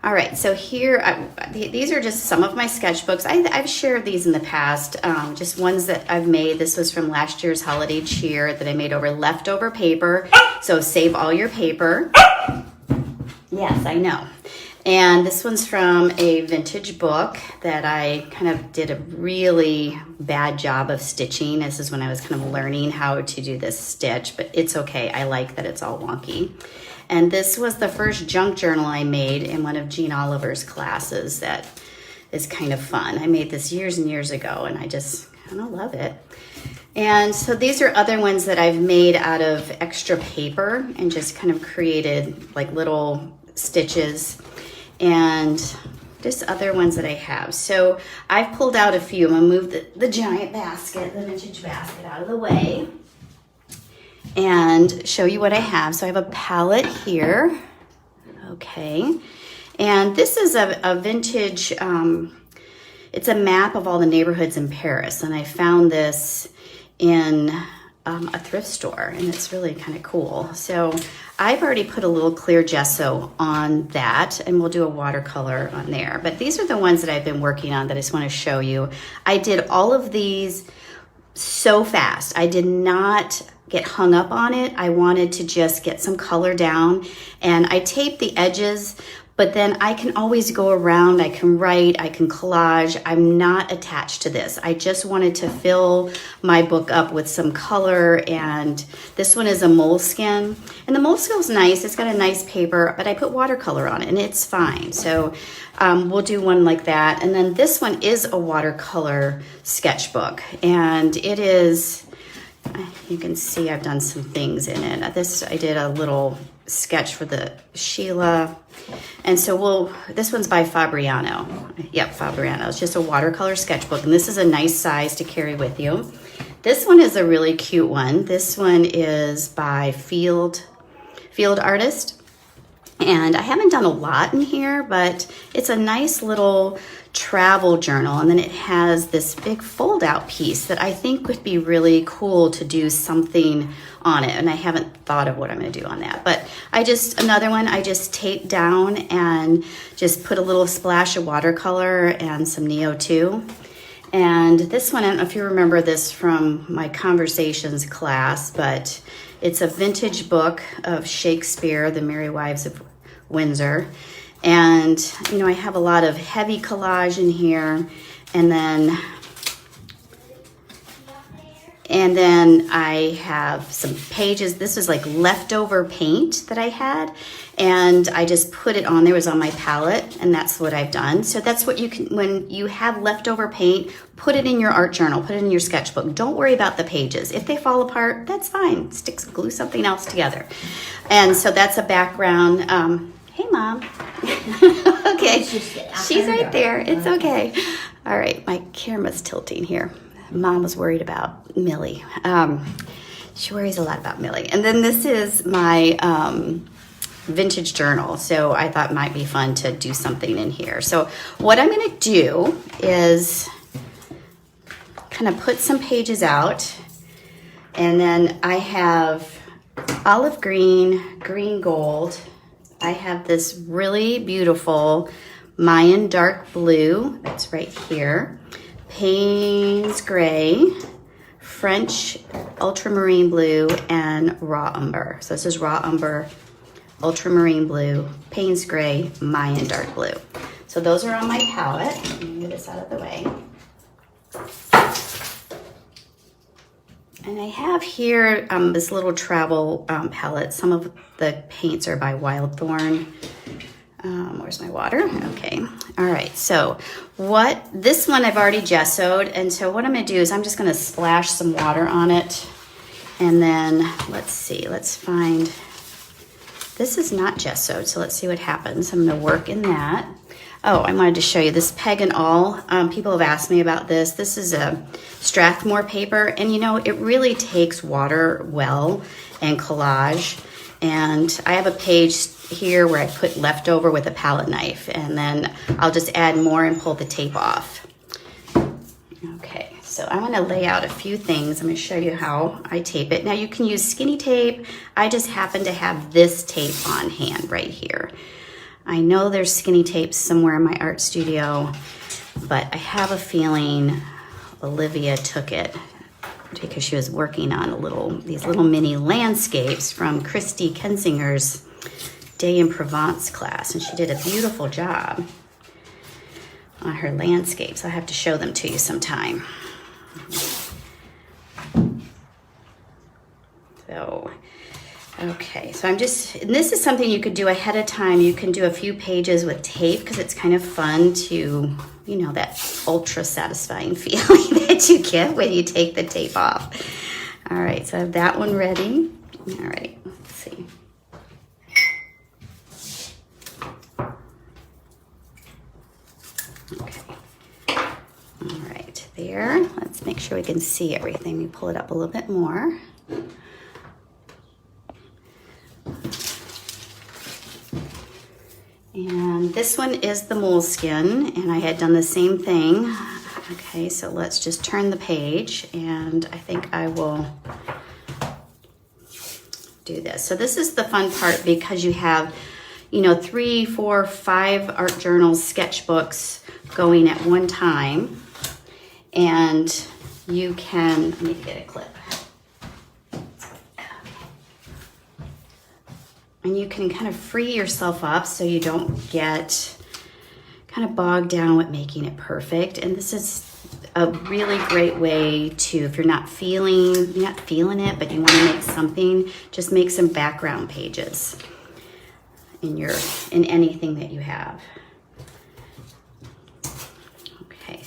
All right, so here, these are just some of my sketchbooks. I've shared these in the past, just ones that I've made. This was from last year's holiday cheer that I made over leftover paper. So save all your paper. Yes, I know. And this one's from a vintage book that I kind of did a really bad job of stitching. This is when I was kind of learning how to do this stitch, but it's okay. I like that it's all wonky. And this was the first junk journal I made in one of Jean Oliver's classes that is kind of fun. I made this years and years ago, and I just kind of love it. And so these are other ones that I've made out of extra paper and just kind of created like little stitches and just other ones that I have. So I've pulled out a few. I'm gonna move the giant basket, the vintage basket, out of the way and show you what I have. So I have a palette here. Okay. And this is a vintage, it's a map of all the neighborhoods in Paris. And I found this in a thrift store, and it's really kind of cool. So I've already put a little clear gesso on that, and we'll do a watercolor on there. But these are the ones that I've been working on that I just want to show you. I did all of these so fast. I did not get hung up on it. I wanted to just get some color down, and I taped the edges, but then I can always go around. I can write, I can collage. I'm not attached to this. I just wanted to fill my book up with some color, and this one is a moleskin, and the moleskin's nice. It's got a nice paper, but I put watercolor on it, and it's fine. So we'll do one like that. And then this one is a watercolor sketchbook, and it is, you can see I've done some things in it. I did a little sketch for the Sheila. And so this one's by Fabriano. Yep, Fabriano. It's just a watercolor sketchbook, and this is a nice size to carry with you. This one is a really cute one. This one is by Field Artist. And I haven't done a lot in here, but it's a nice little travel journal. And then it has this big fold out piece that I think would be really cool to do something on it. And I haven't thought of what I'm going to do on that, but another one I just taped down and just put a little splash of watercolor and some Neo 2. And this one, I don't know if you remember this from my conversations class, but it's a vintage book of Shakespeare, The Merry Wives of Windsor. And, you know, I have a lot of heavy collage in here. And then I have some pages. This is like leftover paint that I had, and I just put it on there. It was on my palette, and that's what I've done. So that's what you can, when you have leftover paint, put it in your art journal, put it in your sketchbook. Don't worry about the pages. If they fall apart, that's fine. Glue something else together. And so that's a background. Hey, Mom. Okay, she's right there. It's okay. All right, my camera's tilting here. Mom was worried about Millie. She worries a lot about Millie. And then this is my vintage journal. So I thought it might be fun to do something in here. So what I'm going to do is kind of put some pages out. And then I have olive green, green gold. I have this really beautiful Mayan dark blue. That's right here. Payne's gray, French ultramarine blue, and raw umber. So this is raw umber, ultramarine blue, Payne's gray, Mayan dark blue. So those are on my palette. Let me get this out of the way. And I have here this little travel palette. Some of the paints are by Wildthorn. Where's my water? Okay. All right. So this one I've already gessoed. And so what I'm going to do is I'm just going to splash some water on it. And then let's see, let's find, this is not gessoed. So let's see what happens. I'm going to work in that. Oh, I wanted to show you this Peg and All. People have asked me about this. This is a Strathmore paper. And you know, it really takes water well and collage. And I have a page here where I put leftover with a palette knife, and then I'll just add more and pull the tape off. Okay, so I'm going to lay out a few things. I'm going to show you how I tape it. Now you can use skinny tape. I just happen to have this tape on hand right here. I know there's skinny tapes somewhere in my art studio, but I have a feeling Olivia took it because she was working on these little mini landscapes from Christy Kensinger's Day in Provence class, and she did a beautiful job on her landscapes. I have to show them to you sometime. So, okay, so and this is something you could do ahead of time. You can do a few pages with tape because it's kind of fun to, you know, that ultra satisfying feeling that you get when you take the tape off. All right, so I have that one ready. All right, let's see. Okay. All right, there. Let's make sure we can see everything. We pull it up a little bit more. And this one is the moleskin, and I had done the same thing. Okay, so let's just turn the page, and I think I will do this. So this is the fun part because you have, you know, 3, 4, 5 art journals, sketchbooks going at one time, and you can, let me get a clip. And you can kind of free yourself up so you don't get kind of bogged down with making it perfect. And this is a really great way to, if you're not feeling it, but you want to make something, just make some background pages in anything that you have. Okay.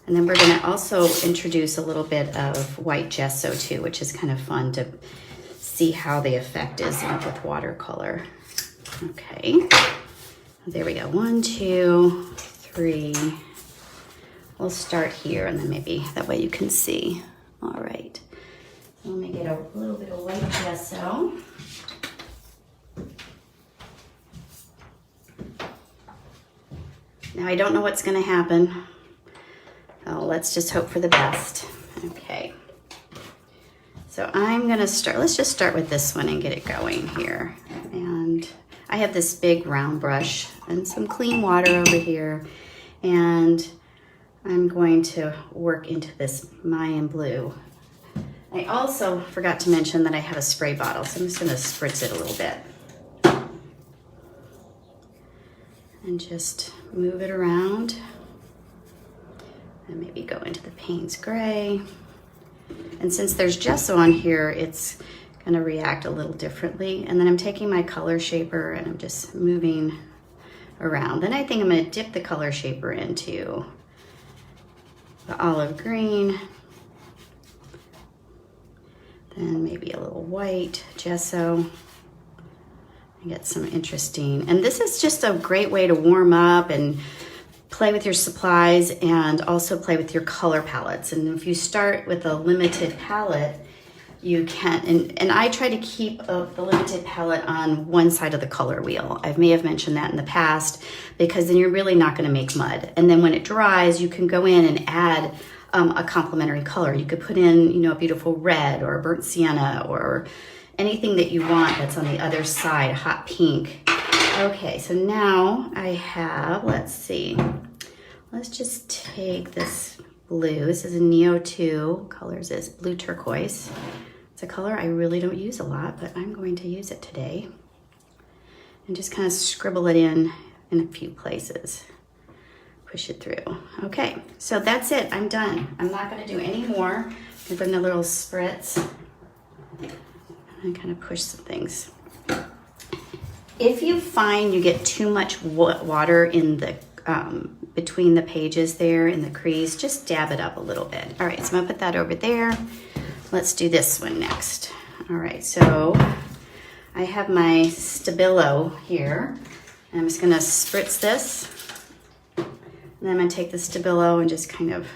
And then we're going to also introduce a little bit of white gesso too, which is kind of fun to see how the effect is with watercolor. Okay, there we go. 1, 2, 3. We'll start here, and then maybe that way you can see. All right, let me get a little bit of white gesso. Now I don't know what's going to happen. Oh, let's just hope for the best. Okay. So I'm gonna start, let's just start with this one and get it going here. And I have this big round brush and some clean water over here. And I'm going to work into this Mayan blue. I also forgot to mention that I have a spray bottle, so I'm just gonna spritz it a little bit. And just move it around. And maybe go into the Payne's Gray. And since there's gesso on here, it's gonna react a little differently. And then I'm taking my color shaper and I'm just moving around. Then I think I'm gonna dip the color shaper into the olive green. Then maybe a little white gesso. And get some interesting, and this is just a great way to warm up and play with your supplies and also play with your color palettes. And if you start with a limited palette, you can, and I try to keep the limited palette on one side of the color wheel. I may have mentioned that in the past because then you're really not gonna make mud. And then when it dries, you can go in and add a complementary color. You could put in, you know, a beautiful red or a burnt sienna or anything that you want that's on the other side, hot pink. Okay, so now I have, let's see, let's just take this blue. This is a Neo 2, colors is blue turquoise. It's a color I really don't use a lot, but I'm going to use it today. And just kind of scribble it in a few places. Push it through. Okay, so that's it, I'm done. I'm not gonna do any more. I'm gonna a little spritz and kind of push some things. If you find you get too much water in the between the pages there in the crease, just dab it up a little bit. All right, so I'm gonna put that over there. Let's do this one next. All right, so I have my Stabilo here. And I'm just gonna spritz this. And then I'm gonna take the Stabilo and just kind of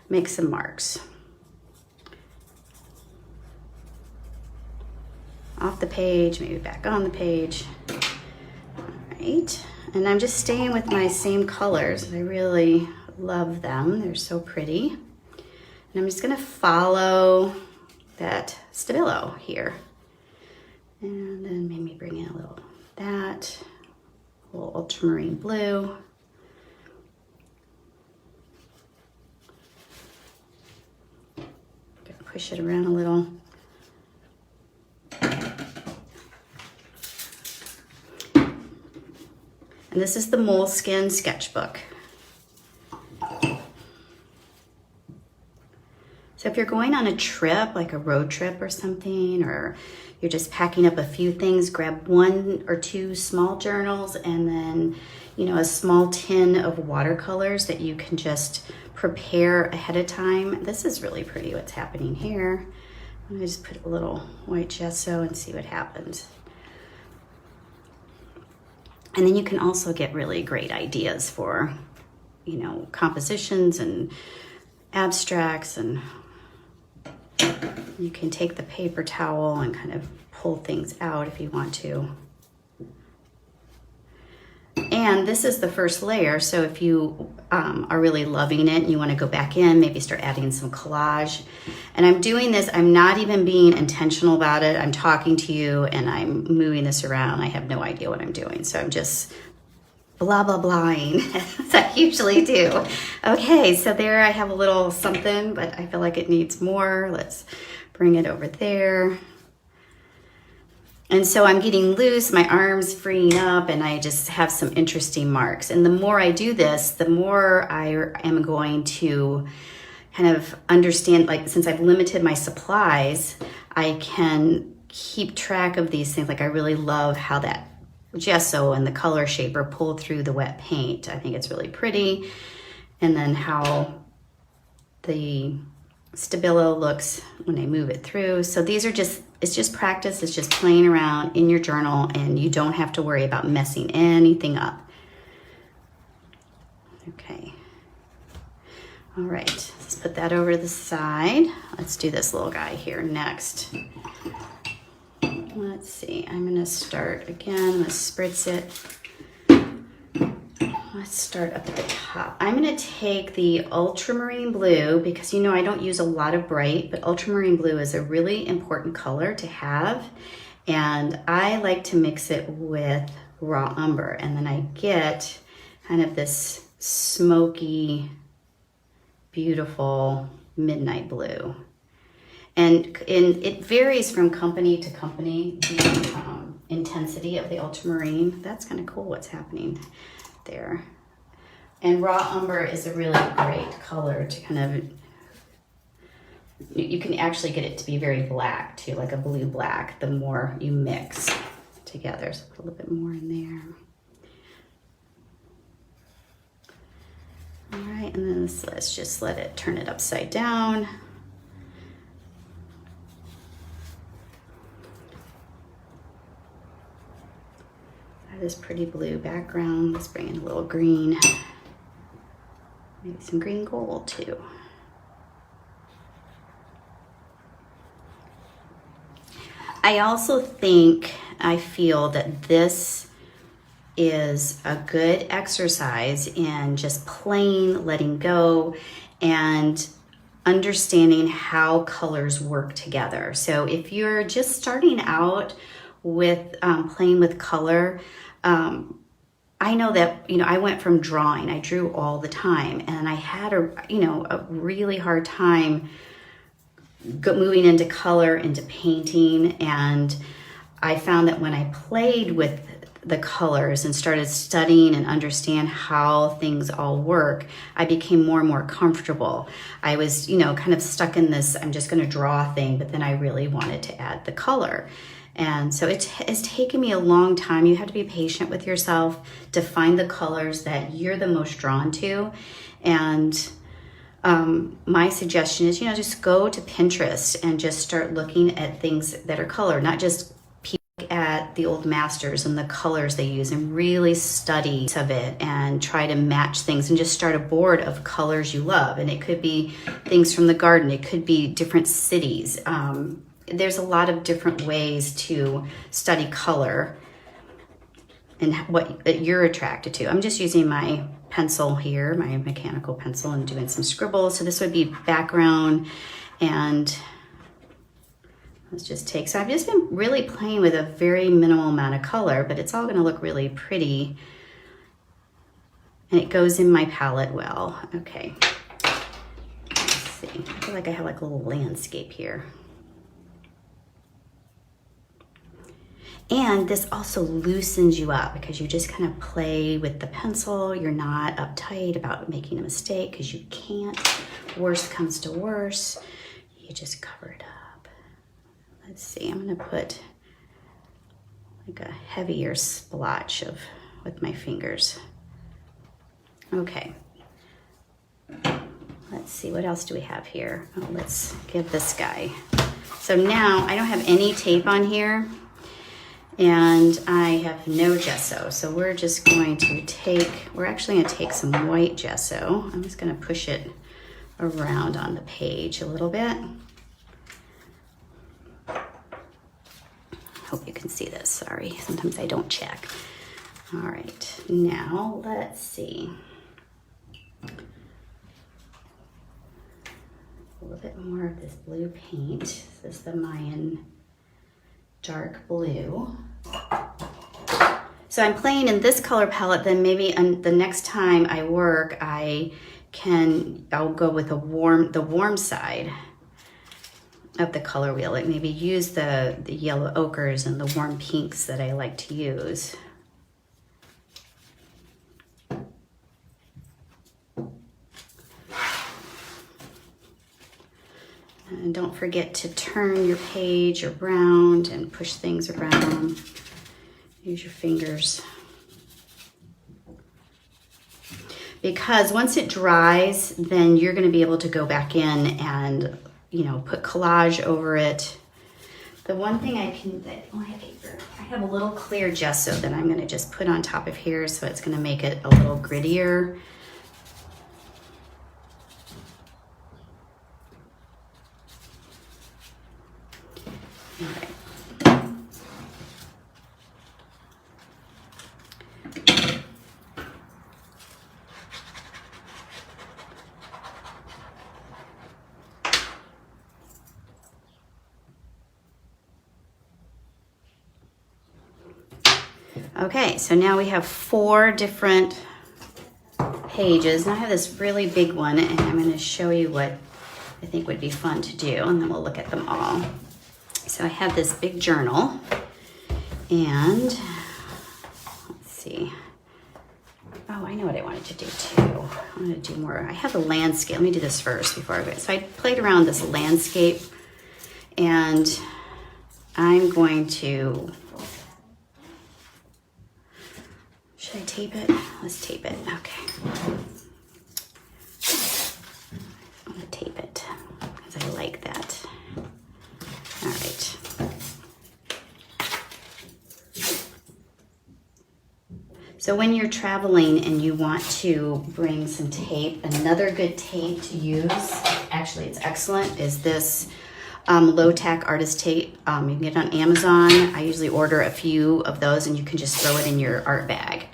make some marks. Off the page, maybe back on the page. All right, and I'm just staying with my same colors. I really love them, they're so pretty. And I'm just gonna follow that Stabilo here. And then maybe bring in a little that, a little ultramarine blue. Push it around a little. And this is the Moleskin Sketchbook. So if you're going on a trip, like a road trip or something, or you're just packing up a few things, grab 1 or 2 small journals and then, you know, a small tin of watercolors that you can just prepare ahead of time. This is really pretty what's happening here. I'm gonna just put a little white gesso and see what happens. And then you can also get really great ideas for, you know, compositions and abstracts, and you can take the paper towel and kind of pull things out if you want to. And this is the first layer, so if you are really loving it and you want to go back in, maybe start adding some collage. And I'm doing this, I'm not even being intentional about it. I'm talking to you and I'm moving this around. I have no idea what I'm doing, so I'm just blah, blah, blahing, as I usually do. Okay, so there I have a little something, but I feel like it needs more. Let's bring it over there. And so I'm getting loose, my arm's freeing up, and I just have some interesting marks. And the more I do this, the more I am going to kind of understand, like, since I've limited my supplies, I can keep track of these things. Like, I really love how that gesso and the color shaper pull through the wet paint. I think it's really pretty. And then how the Stabilo looks when I move it through. So these are just, it's just practice. It's just playing around in your journal, and you don't have to worry about messing anything up. Okay. All right, let's put that over to the side. Let's do this little guy here next. Let's see, I'm gonna start again. I'm gonna spritz it. Let's start up at the top. I'm gonna take the ultramarine blue, because you know I don't use a lot of bright, but ultramarine blue is a really important color to have. And I like to mix it with raw umber, and then I get kind of this smoky, beautiful midnight blue. And it varies from company to company, the intensity of the ultramarine. That's kind of cool what's happening there. And raw umber is a really great color to kind of, you can actually get it to be very black too, like a blue black, the more you mix together. So put a little bit more in there. All right, and then let's just let it turn it upside down. This pretty blue background. Let's bring in a little green, maybe some green gold too. I also I feel that this is a good exercise in just playing, letting go, and understanding how colors work together. So if you're just starting out with playing with color, I know that, you know, I went from drawing, I drew all the time, and I had a really hard time moving into color, into painting. And I found that when I played with the colors and started studying and understand how things all work, I became more and more comfortable. I was, you know, kind of stuck in this, I'm just going to draw thing, but then I really wanted to add the color. And so it's taken me a long time. You have to be patient with yourself to find the colors that you're the most drawn to. And my suggestion is, you know, just go to Pinterest and just start looking at things that are colored, not just look at the old masters and the colors they use, and really study of it and try to match things, and just start a board of colors you love. And it could be things from the garden. It could be different cities. There's a lot of different ways to study color and what you're attracted to. I'm just using my pencil here, my mechanical pencil, and doing some scribbles. So this would be background, and Let's just take, so I've just been really playing with a very minimal amount of color, but it's all gonna look really pretty. And it goes in my palette well. Okay, let's see. I feel like I have like a little landscape here. And this also loosens you up because you just kind of play with the pencil. You're not uptight about making a mistake because you can't. Worst comes to worst, you just cover it up. Let's see, I'm gonna put like a heavier splotch with my fingers. Okay. Let's see, what else do we have here? Oh, let's give this guy. So now I don't have any tape on here. And I have no gesso, so we're just going to we're actually gonna take some white gesso. I'm just gonna push it around on the page a little bit. Hope you can see this, sorry. Sometimes I don't check. All right, now let's see. A little bit more of this blue paint. This is the Mayan dark blue. So I'm playing in this color palette, then maybe the next time I work, I'll go with the warm side of the color wheel. Like maybe use the yellow ochres and the warm pinks that I like to use. And don't forget to turn your page around and push things around. Use your fingers. Because once it dries, then you're going to be able to go back in and, put collage over it. The one thing I have a little clear gesso that I'm going to just put on top of here, so it's going to make it a little grittier. All right. Okay, so now we have 4 different pages. And I have this really big one, and I'm going to show you what I think would be fun to do, and then we'll look at them all. So I have this big journal, and let's see. Oh, I know what I wanted to do too. I want to do more. I have a landscape. Let me do this first before I go. So I played around this landscape, and I'm going to, should I tape it? Let's tape it. Okay. I'm going to tape it because I like that. All right. So when you're traveling and you want to bring some tape, another good tape to use, actually it's excellent, is this low-tack artist tape. You can get it on Amazon. I usually order a few of those, and you can just throw it in your art bag.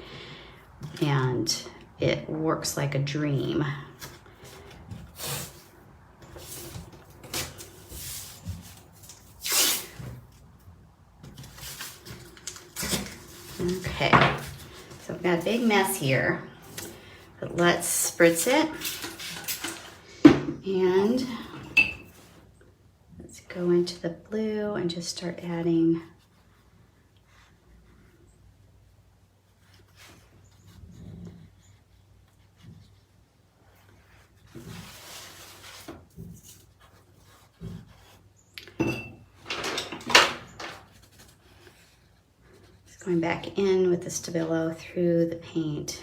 And it works like a dream. Okay, so I've got a big mess here, but let's spritz it. And let's go into the blue and just start adding going back in with the Stabilo through the paint.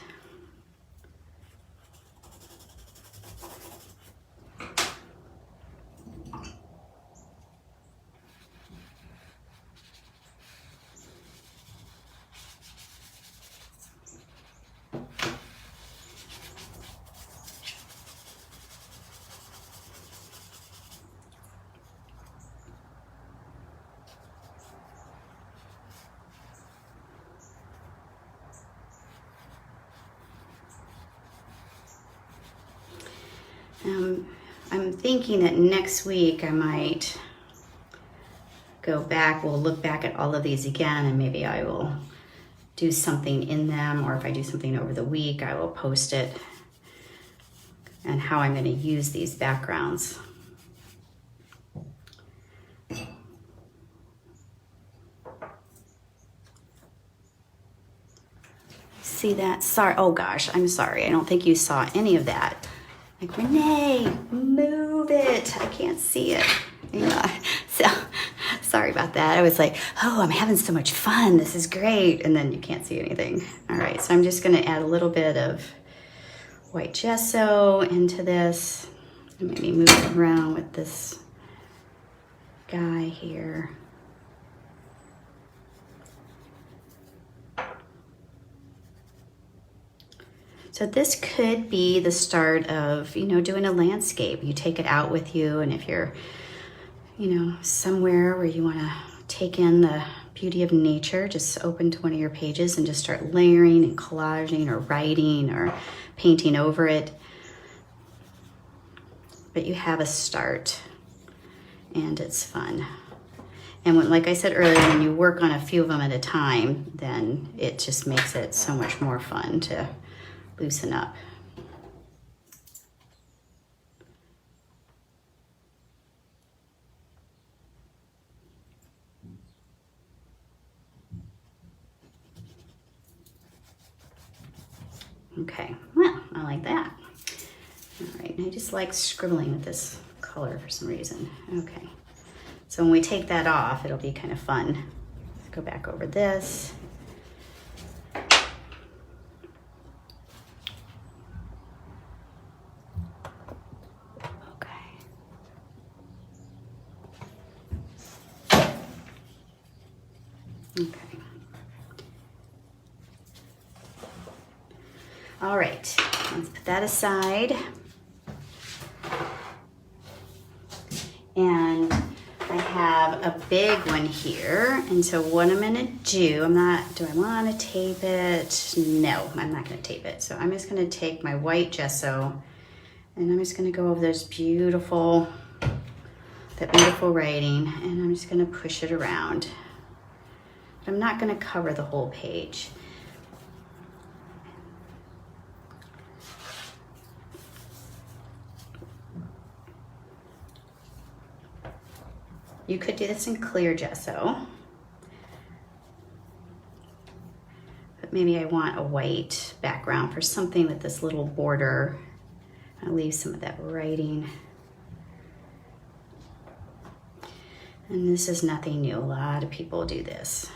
I'm thinking that next week I might go back, we'll look back at all of these again, and maybe I will do something in them, or if I do something over the week, I will post it and how I'm going to use these backgrounds. See that? Sorry. Oh gosh, I'm sorry. I don't think you saw any of that. Like, Renee, move it. I can't see it. Yeah. So sorry about that. I was like, oh, I'm having so much fun. This is great. And then you can't see anything. All right. So I'm just going to add a little bit of white gesso into this. And maybe move it around with this guy here. So this could be the start of, you know, doing a landscape. You take it out with you, and if you're, you know, somewhere where you want to take in the beauty of nature, just open to one of your pages and just start layering and collaging or writing or painting over it. But you have a start, and it's fun. And when, like I said earlier, when you work on a few of them at a time, then it just makes it so much more fun to loosen up. Okay, well, I like that. All right, and I just like scribbling with this color for some reason. Okay, so when we take that off, it'll be kind of fun. Let's go back over this. Okay. All right, let's put that aside. And I have a big one here. And so what I'm gonna do, do I wanna tape it? No, I'm not gonna tape it. So I'm just gonna take my white gesso and I'm just gonna go over that beautiful writing, and I'm just gonna push it around. I'm not going to cover the whole page. You could do this in clear gesso, but maybe I want a white background for something with this little border. I'll leave some of that writing. And this is nothing new. A lot of people do this.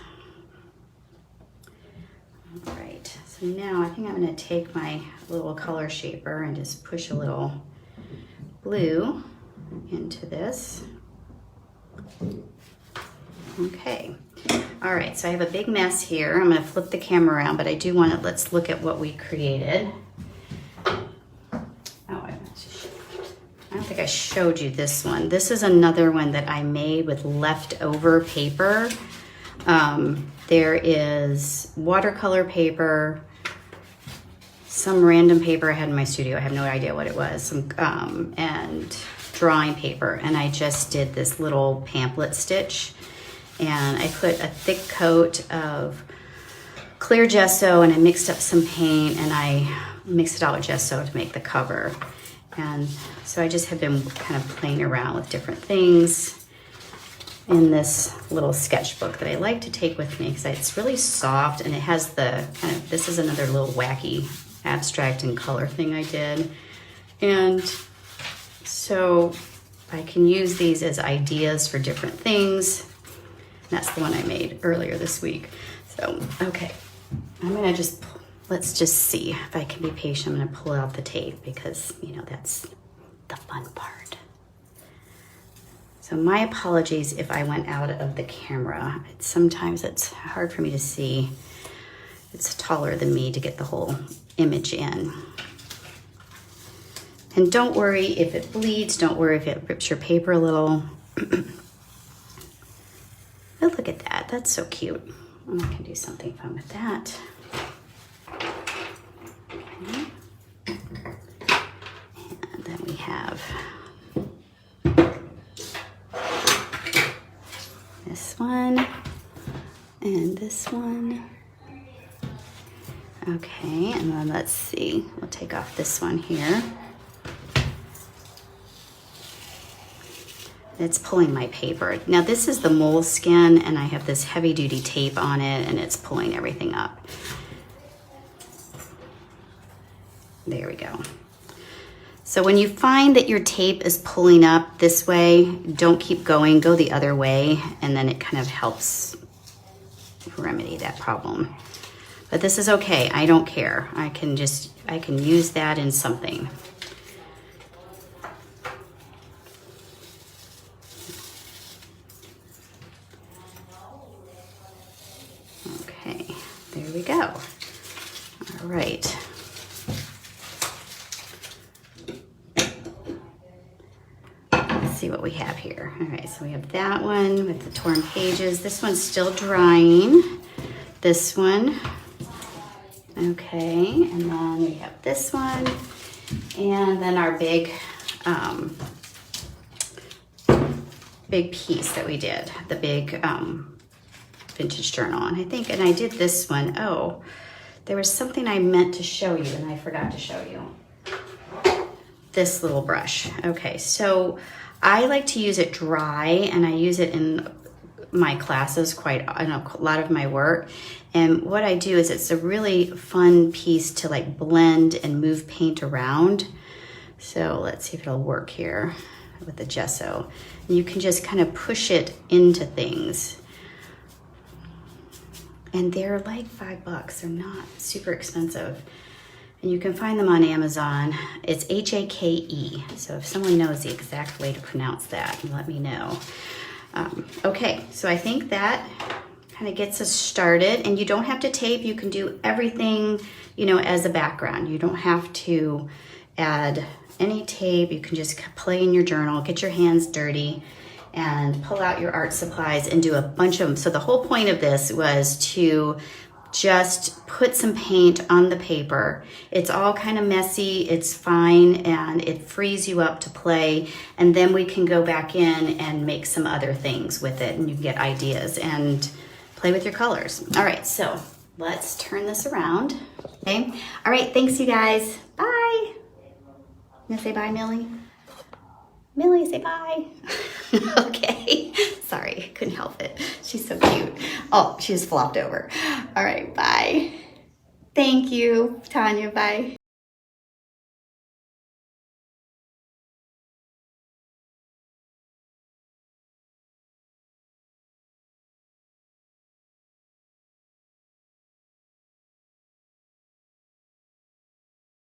All right, so now I think I'm going to take my little color shaper and just push a little blue into this. Okay, all right, so I have a big mess here. I'm going to flip the camera around, but I do want to, let's look at what we created. I don't think I showed you this one. This is another one that I made with leftover paper. There is watercolor paper, some random paper I had in my studio. I have no idea what it was, and drawing paper. And I just did this little pamphlet stitch. And I put a thick coat of clear gesso, and I mixed up some paint, and I mixed it all with gesso to make the cover. And so I just have been kind of playing around with different things in this little sketchbook that I like to take with me because it's really soft, and it has the kind of, this is another little wacky abstract and color thing I did. And so I can use these as ideas for different things. That's the one I made earlier this week. So, okay, I'm gonna let's just see if I can be patient. I'm gonna pull out the tape because, you know, that's the fun part. So my apologies if I went out of the camera. Sometimes it's hard for me to see. It's taller than me to get the whole image in. And don't worry if it bleeds, don't worry if it rips your paper a little. Oh, look at that, that's so cute. I can do something fun with that. Okay. And then we have this And this one. Okay, and then let's see. We'll take off this one here. It's pulling my paper. Now this is the moleskin, and I have this heavy duty tape on it, and it's pulling everything up. There we go. So when you find that your tape is pulling up this way, don't keep going, go the other way, and then it kind of helps remedy that problem. But this is okay, I don't care. I can use that in something. Okay, there we go. All right. Let's see what we have here. All right, so we have that one with the torn pages. This one's still drying. This one. Okay, and then we have this one. And then our big piece that we did, the big vintage journal. And I did this one. Oh, there was something I meant to show you and I forgot to show you. This little brush. Okay, so I like to use it dry, and I use it in my classes in a lot of my work. And what I do is it's a really fun piece to like blend and move paint around. So let's see if it'll work here with the gesso. And you can just kind of push it into things. And they're like $5. They're not super expensive. And you can find them on Amazon. It's H-A-K-E. So if someone knows the exact way to pronounce that, let me know. Okay, so I think that kind of gets us started. And you don't have to tape. You can do everything, as a background. You don't have to add any tape. You can just play in your journal, get your hands dirty, and pull out your art supplies and do a bunch of them. So the whole point of this was to just put some paint on the paper. It's all kind of messy, it's fine, and it frees you up to play. And then we can go back in and make some other things with it, and you get ideas and play with your colors. All right, so let's turn this around. Okay, all right, thanks you guys. Bye. You gonna say bye, Millie? Millie, say bye. Okay, sorry, couldn't help it. She's so cute. Oh, she just flopped over. All right, bye. Thank you, Tanya, bye.